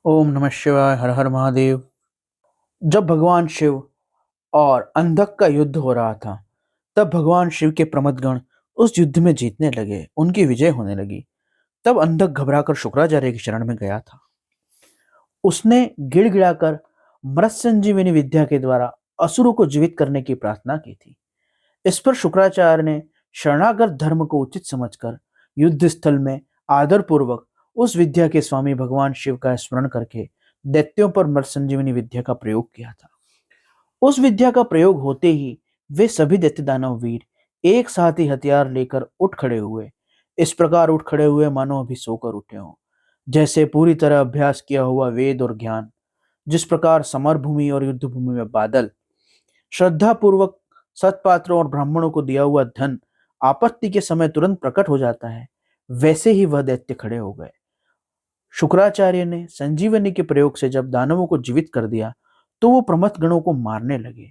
ओम नमः शिवाय। हर हर महादेव। जब भगवान शिव और अंधक का युद्ध हो रहा था, तब भगवान शिव के प्रमथगण उस युद्ध में जीतने लगे, उनकी विजय होने लगी। तब अंधक घबराकर शुक्राचार्य की शरण में गया था। उसने गिड़गिड़ाकर मृत संजीवनी विद्या के द्वारा असुरों को जीवित करने की प्रार्थना की थी। इस पर शुक्राचार्य ने शरणागत धर्म को उचित समझकर युद्ध स्थल में आदर पूर्वक उस विद्या के स्वामी भगवान शिव का स्मरण करके दैत्यों पर मृत संजीवनी विद्या का प्रयोग किया था। उस विद्या का प्रयोग होते ही वे सभी दैत्य दानव वीर एक साथ ही हथियार लेकर उठ खड़े हुए। इस प्रकार उठ खड़े हुए मानो अभी सोकर उठे हों, जैसे पूरी तरह अभ्यास किया हुआ वेद और ज्ञान। जिस प्रकार समर भूमि और युद्ध भूमि में बादल श्रद्धा पूर्वक सत्पात्रों और ब्राह्मणों को दिया हुआ धन आपत्ति के समय तुरंत प्रकट हो जाता है, वैसे ही वह दैत्य खड़े हो गए। शुक्राचार्य ने संजीवनी के प्रयोग से जब दानवों को जीवित कर दिया, तो वो प्रमथ गणों को मारने लगे।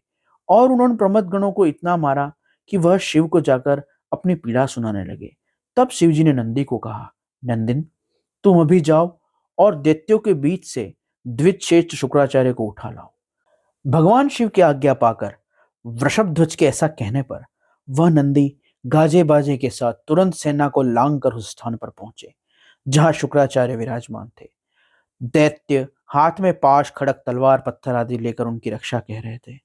और उन्होंने प्रमथ गणों को इतना मारा कि वह शिव को जाकर अपनी पीड़ा सुनाने लगे। तब शिवजी ने नंदी को कहा, नंदिन, तुम अभी जाओ और दैत्यों के बीच से द्विजश्रेष्ठ शुक्राचार्य को उठा लाओ। भगवान शिव की आज्ञा पाकर वृषभ ध्वज के ऐसा कहने पर वह नंदी गाजे बाजे के साथ तुरंत सेना को लांग कर उस स्थान पर पहुंचे जहां शुक्राचार्य विराजमान थे। दैत्य हाथ में पाश, खड़क, तलवार, पत्थर आदि लेकर उनकी रक्षा कह रहे थे,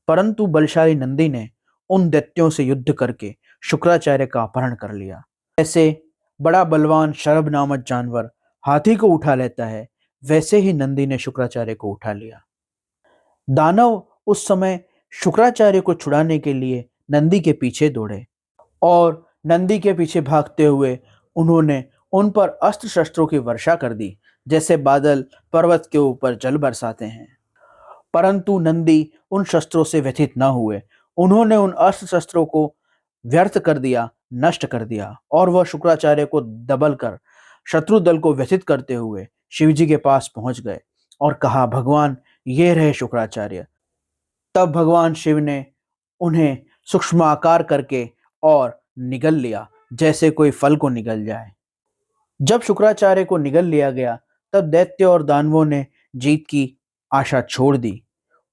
परंतु बलशाली नंदी ने उन दैत्यों से युद्ध करके शुक्राचार्य का अपहरण कर लिया। ऐसे बड़ा बलवान शरभ नामक जानवर हाथी को उठा लेता है, वैसे ही नंदी ने शुक्राचार्य को उठा लिया। दानव उस समय शुक्राचार्य को छुड़ाने के लिए नंदी के पीछे दौड़े और नंदी के पीछे भागते हुए उन्होंने उन पर अस्त्र शस्त्रों की वर्षा कर दी, जैसे बादल पर्वत के ऊपर जल बरसाते हैं। परंतु नंदी उन शस्त्रों से व्यथित न हुए। उन्होंने उन अस्त्र शस्त्रों को व्यर्थ कर दिया, नष्ट कर दिया, और वह शुक्राचार्य को दबल कर शत्रु दल को व्यथित करते हुए शिवजी के पास पहुंच गए और कहा, भगवान, ये रहे शुक्राचार्य। तब भगवान शिव ने उन्हें सूक्ष्म आकार करके और निगल लिया, जैसे कोई फल को निगल जाए। जब शुक्राचार्य को निगल लिया गया, तब दैत्य और दानवों ने जीत की आशा छोड़ दी।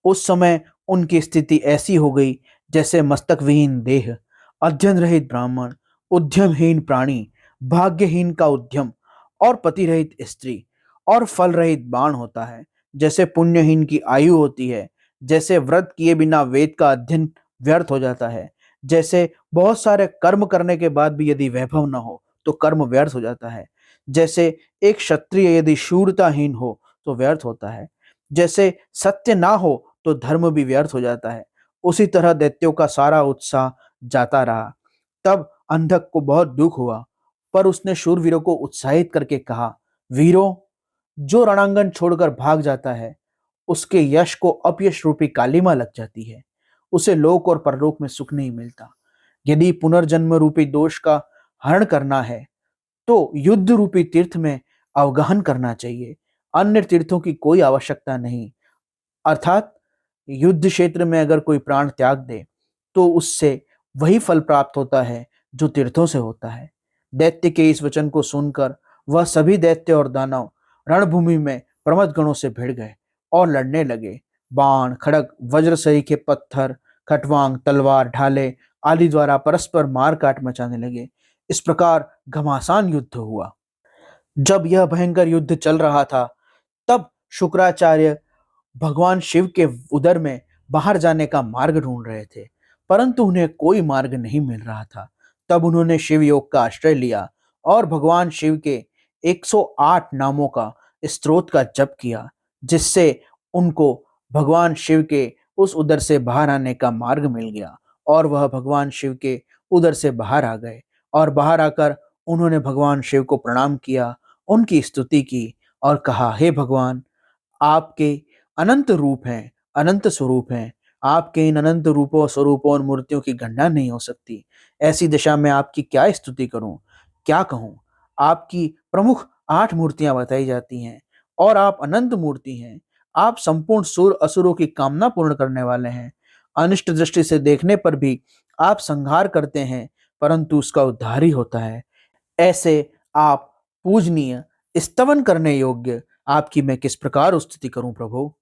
उस समय उनकी स्थिति ऐसी हो गई जैसे मस्तक विहीन देह, अध्ययन रहित ब्राह्मण, उद्यमहीन प्राणी, भाग्यहीन का उद्यम, और पति रहित स्त्री, और फल रहित बाण होता है। जैसे पुण्यहीन की आयु होती है, जैसे व्रत किए बिना वेद का अध्ययन व्यर्थ हो जाता है, जैसे बहुत सारे कर्म करने के बाद भी यदि वैभव न हो तो कर्म व्यर्थ हो जाता है, जैसे एक क्षत्रिय यदि शूरताहीन हो तो व्यर्थ होता है, जैसे सत्य ना हो तो धर्म भी व्यर्थ हो जाता है, उसी तरह दैत्यों का सारा उत्साह जाता रहा। तब अंधक को बहुत दुख हुआ, पर उसने शूरवीरों को उत्साहित करके कहा, वीरों, जो रणांगन छोड़कर भाग जाता है उसके यश को अपयश रूपी कालिमा लग जाती है। उसे लोक और परलोक में सुख नहीं मिलता। यदि पुनर्जन्म रूपी दोष का हरण करना है तो युद्ध रूपी तीर्थ में अवगाहन करना चाहिए, अन्य तीर्थों की कोई आवश्यकता नहीं। अर्थात युद्ध क्षेत्र में अगर कोई प्राण त्याग दे तो उससे वही फल प्राप्त होता है जो तीर्थों से होता है। दैत्य के इस वचन को सुनकर वह सभी दैत्य और दानव रणभूमि में प्रमथ गणों से भिड़ गए और लड़ने लगे। बाण, खड़ग, वज्र सरीखे पत्थर, खटवांग, तलवार, ढाले आदि द्वारा परस्पर मार काट मचाने लगे। इस प्रकार घमासान युद्ध हुआ। जब यह भयंकर युद्ध चल रहा था, तब शुक्राचार्य भगवान शिव के उदर में बाहर जाने का मार्ग ढूंढ रहे थे, परंतु उन्हें कोई मार्ग नहीं मिल रहा था। तब उन्होंने शिव योग का आश्रय लिया और भगवान शिव के 108 नामों का स्तोत्र का जप किया, जिससे उनको भगवान शिव के उस उदर से बाहर आने का मार्ग मिल गया और वह भगवान शिव के उदर से बाहर आ गए। और बाहर आकर उन्होंने भगवान शिव को प्रणाम किया, उनकी स्तुति की और कहा, हे भगवान, आपके अनंत रूप हैं, अनंत स्वरूप हैं। आपके इन अनंत रूपों, स्वरूपों और मूर्तियों की गणना नहीं हो सकती। ऐसी दशा में आपकी क्या स्तुति करूं, क्या कहूं। आपकी प्रमुख 8 मूर्तियां बताई जाती हैं और आप अनंत मूर्ति हैं। आप संपूर्ण सुर असुरों की कामना पूर्ण करने वाले हैं। अनिष्ट दृष्टि से देखने पर भी आप संहार करते हैं, परंतु उसका उद्धार ही होता है। ऐसे आप पूजनीय, स्तवन करने योग्य, आपकी मैं किस प्रकार स्तुति करूं प्रभु।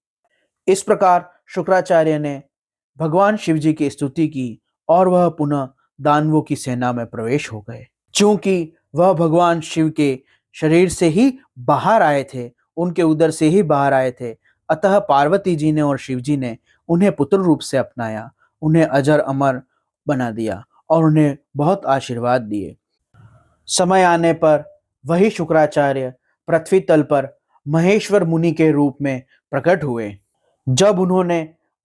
इस प्रकार शुक्राचार्य ने भगवान शिव जी की स्तुति की और वह पुनः दानवों की सेना में प्रवेश हो गए। चूंकि वह भगवान शिव के शरीर से ही बाहर आए थे, उनके उदर से ही बाहर आए थे, अतः पार्वती जी ने और शिव जी ने उन्हें पुत्र रूप से अपनाया, उन्हें अजर अमर बना दिया और उन्हें बहुत आशीर्वाद दिए। समय आने पर वही शुक्राचार्य पृथ्वी तल पर महेश्वर मुनि के रूप में प्रकट हुए। जब उन्होंने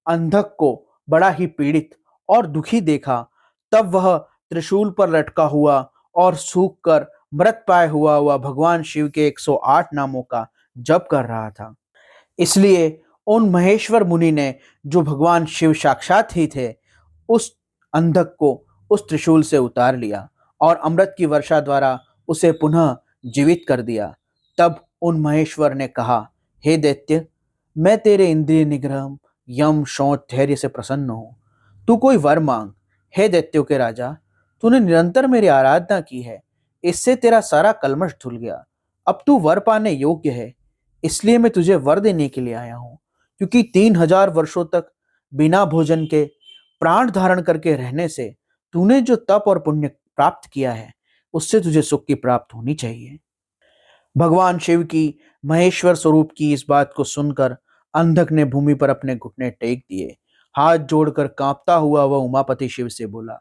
अंधक को बड़ा ही पीड़ित और दुखी देखा, तब वह त्रिशूल पर लटका हुआ और सूख कर मृत पाए हुआ भगवान शिव के 108 नामों का जप कर रहा था। इसलिए उन महेश्वर मुनि ने, जो भगवान शिव साक्षात ही थे, उस अंधक को उस त्रिशूल से उतार लिया और अमृत की वर्षा द्वारा उसे पुनः जीवित कर दिया। तब उन महेश्वर ने कहा, हे दैत्य, मैं तेरे इंद्रिय निग्रह, यम, शौच, धैर्य से प्रसन्न हूँ। तू कोई वर मांग। हे दैत्यों के राजा, तूने निरंतर मेरी आराधना की है, इससे तेरा सारा कलमश धुल गया। अब तू वर पाने योग्य है, इसलिए मैं तुझे वर देने के लिए आया हूँ। क्योंकि 3000 वर्षों तक बिना भोजन के प्राण धारण करके रहने से तूने जो तप और पुण्य प्राप्त किया है, उससे तुझे सुख की प्राप्त होनी चाहिए। भगवान शिव की महेश्वर स्वरूप की इस बात को सुनकर अंधक ने भूमि पर अपने घुटने टेक दिए। हाथ जोड़कर कांपता हुआ वह उमापति शिव से बोला,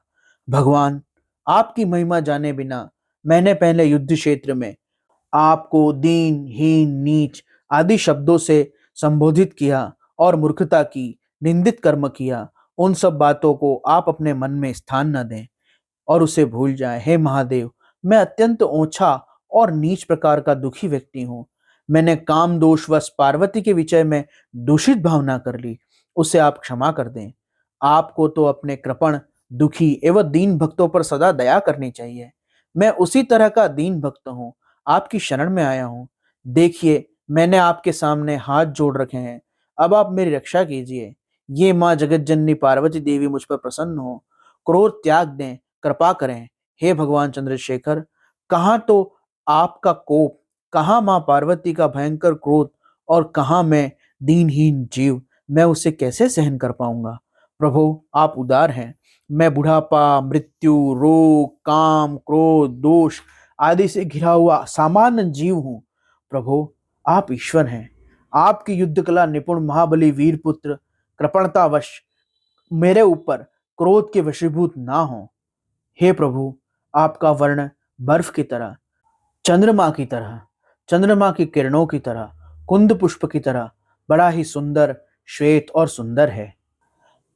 भगवान, आपकी महिमा जाने बिना मैंने पहले युद्ध क्षेत्र में आपको दीन, हीन, नीच आदि शब्दों से संबोधित किया और मूर्खता की, निंदित कर्म किया। उन सब बातों को आप अपने मन में स्थान न दें और उसे भूल जाएं। हे महादेव, मैं अत्यंत ओछा और नीच प्रकार का दुखी व्यक्ति हूँ। मैंने काम दोषवश पार्वती के विषय में दूषित भावना कर ली, उसे आप क्षमा कर दें। आपको तो अपने कृपण, दुखी एवं दीन भक्तों पर सदा दया करनी चाहिए। मैं उसी तरह का दीन भक्त हूँ, आपकी शरण में आया हूँ। देखिए, मैंने आपके सामने हाथ जोड़ रखे हैं, अब आप मेरी रक्षा कीजिए। ये माँ जगत जननी पार्वती देवी मुझ पर प्रसन्न हो, क्रोध त्याग दें, कृपा करें। हे भगवान चंद्रशेखर, कहाँ तो आपका कोप, कहाँ माँ पार्वती का भयंकर क्रोध और कहाँ मैं दीनहीन जीव, मैं उसे कैसे सहन कर पाऊंगा। प्रभु, आप उदार हैं। मैं बुढ़ापा, मृत्यु, रोग, काम, क्रोध, दोष आदि से घिरा हुआ सामान्य जीव हूँ। प्रभु, आप ईश्वर हैं। आपकी युद्ध कला निपुण महाबली वीर पुत्र कृपणतावश मेरे ऊपर क्रोध के वशीभूत ना हो। हे प्रभु, आपका वर्ण बर्फ की तरह, चंद्रमा की तरह, चंद्रमा की किरणों की तरह, कुंद पुष्प की तरह बड़ा ही सुंदर, श्वेत और सुंदर है।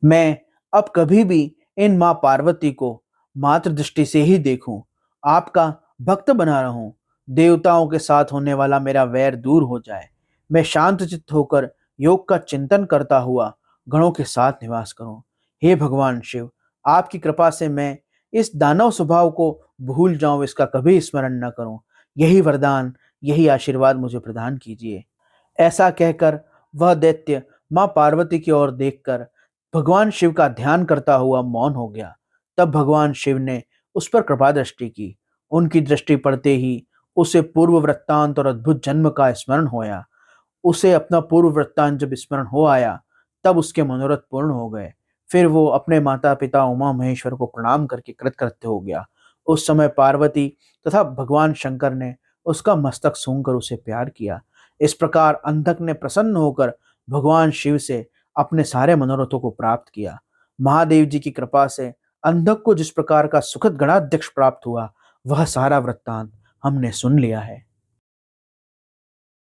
मैं अब कभी भी इन माँ पार्वती को मात्र दृष्टि से ही देखूं, आपका भक्त बना रहूं, देवताओं के साथ होने वाला मेरा वैर दूर हो जाए, मैं शांत चित्त होकर योग का चिंतन करता हुआ गणों के साथ निवास करूं। हे भगवान शिव, आपकी कृपा से मैं इस दानव स्वभाव को भूल जाऊं, इसका कभी स्मरण न करूं। यही वरदान, यही आशीर्वाद मुझे प्रदान कीजिए। ऐसा कहकर वह दैत्य मां पार्वती की ओर देखकर भगवान शिव का ध्यान करता हुआ मौन हो गया। तब भगवान शिव ने उस पर कृपा दृष्टि की। उनकी दृष्टि पड़ते ही उसे पूर्व वृत्तांत और अद्भुत जन्म का स्मरण होया। उसे अपना पूर्व वृत्तांत जब स्मरण हो आया, तब उसके मनोरथ पूर्ण हो गए। फिर वो अपने माता पिता उमा महेश्वर को प्रणाम करके कृतकृत्य हो गया। उस समय पार्वती तथा भगवान शंकर ने उसका मस्तक सूंघकर उसे प्यार किया। इस प्रकार अंधक ने प्रसन्न होकर भगवान शिव से अपने सारे मनोरथों को प्राप्त किया। महादेव जी की कृपा से अंधक को जिस प्रकार का सुखद गणाध्यक्ष प्राप्त हुआ, वह सारा वृत्तांत हमने सुन लिया है।